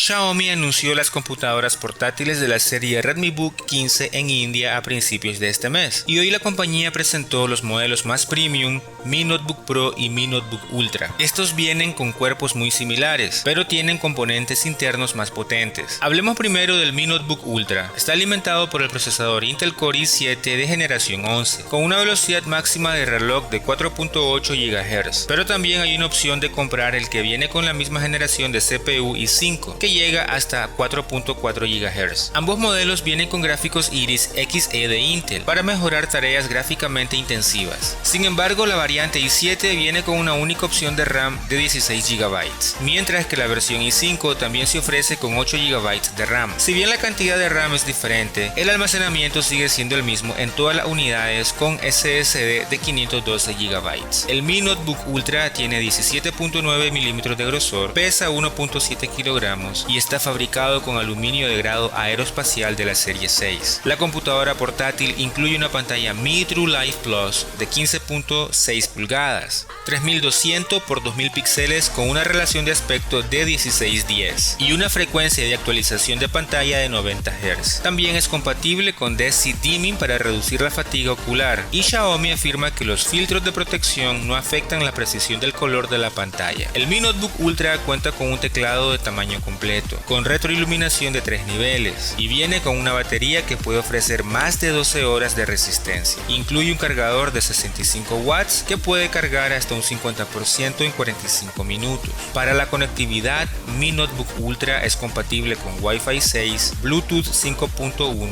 Xiaomi anunció las computadoras portátiles de la serie Redmi Book 15 en India a principios de este mes, y hoy la compañía presentó los modelos más premium, Mi Notebook Pro y Mi Notebook Ultra. Estos vienen con cuerpos muy similares, pero tienen componentes internos más potentes. Hablemos primero del Mi Notebook Ultra. Está alimentado por el procesador Intel Core i7 de generación 11, con una velocidad máxima de reloj de 4.8 GHz, pero también hay una opción de comprar el que viene con la misma generación de CPU i5, que llega hasta 4.4 GHz. Ambos modelos vienen con gráficos Iris Xe de Intel para mejorar tareas gráficamente intensivas. Sin embargo, la variante i7 viene con una única opción de RAM de 16 GB, mientras que la versión i5 también se ofrece con 8 GB de RAM. Si bien la cantidad de RAM es diferente, el almacenamiento sigue siendo el mismo en todas las unidades con SSD de 512 GB. El Mi Notebook Ultra tiene 17.9 mm de grosor, pesa 1.7 kg y está fabricado con aluminio de grado aeroespacial de la serie 6. La computadora portátil incluye una pantalla Mi TrueLife Plus de 15.6 pulgadas, 3200 x 2000 píxeles con una relación de aspecto de 16:10 y una frecuencia de actualización de pantalla de 90 Hz. También es compatible con DC Dimming para reducir la fatiga ocular, y Xiaomi afirma que los filtros de protección no afectan la precisión del color de la pantalla. El Mi Notebook Ultra cuenta con un teclado de tamaño completo, con retroiluminación de 3 niveles, y viene con una batería que puede ofrecer más de 12 horas de resistencia. Incluye un cargador de 65 watts que puede cargar hasta un 50% en 45 minutos. Para la conectividad, Mi Notebook Ultra es compatible con Wi-Fi 6, Bluetooth 5.1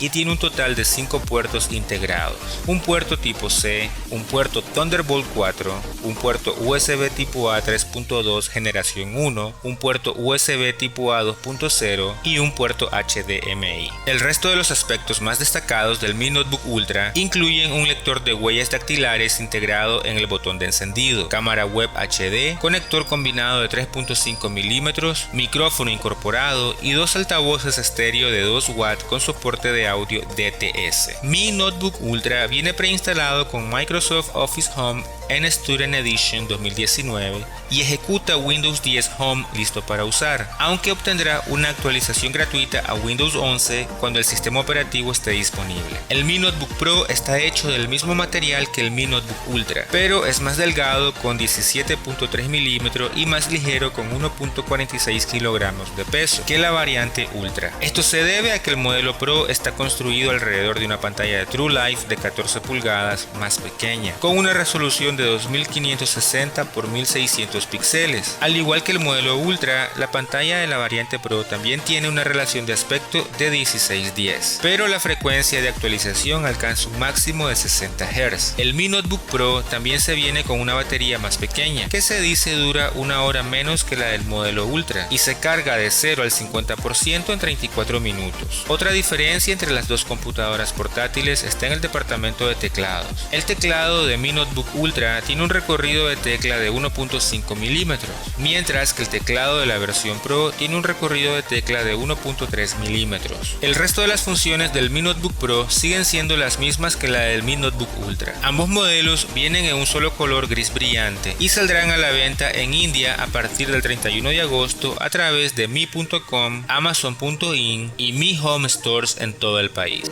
y tiene un total de 5 puertos integrados: un puerto tipo C, un puerto Thunderbolt 4, un puerto USB tipo A 3.2 generación 1, un puerto USB tipo A 2.0 y un puerto HDMI. El resto de los aspectos más destacados del Mi Notebook Ultra incluyen un lector de huellas dactilares integrado en el botón de encendido, cámara web HD, conector combinado de 3.5 mm, micrófono incorporado y dos altavoces estéreo de 2 watts con soporte de audio DTS. Mi Notebook Ultra viene preinstalado con Microsoft Office Home en Student Edition 2019 y ejecuta Windows 10 Home listo para usar, aunque obtendrá una actualización gratuita a Windows 11 cuando el sistema operativo esté disponible. El Mi Notebook Pro está hecho del mismo material que el Mi Notebook Ultra, pero es más delgado con 17.3 mm y más ligero con 1.46 kg de peso que la variante Ultra. Esto se debe a que el modelo Pro está construido alrededor de una pantalla de TrueLife de 14 pulgadas más pequeña, con una resolución de 2560 x 1600 píxeles. Al igual que el modelo Ultra, la pantalla de la variante Pro también tiene una relación de aspecto de 16:10, pero la frecuencia de actualización alcanza un máximo de 60 Hz. El Mi Notebook Pro también se viene con una batería más pequeña, que se dice dura una hora menos que la del modelo Ultra, y se carga de 0 al 50% en 34 minutos. Otra diferencia entre las dos computadoras portátiles está en el departamento de teclados. El teclado de Mi Notebook Ultra tiene un recorrido de tecla de 1.5 mm, mientras que el teclado de la versión Pro tiene un recorrido de tecla de 1.3 mm. El resto de las funciones del Mi Notebook Pro siguen siendo las mismas que la del Mi Notebook Ultra. Ambos modelos vienen en un solo color gris brillante y saldrán a la venta en India a partir del 31 de agosto a través de mi.com, amazon.in y Mi Home Stores en todo el país.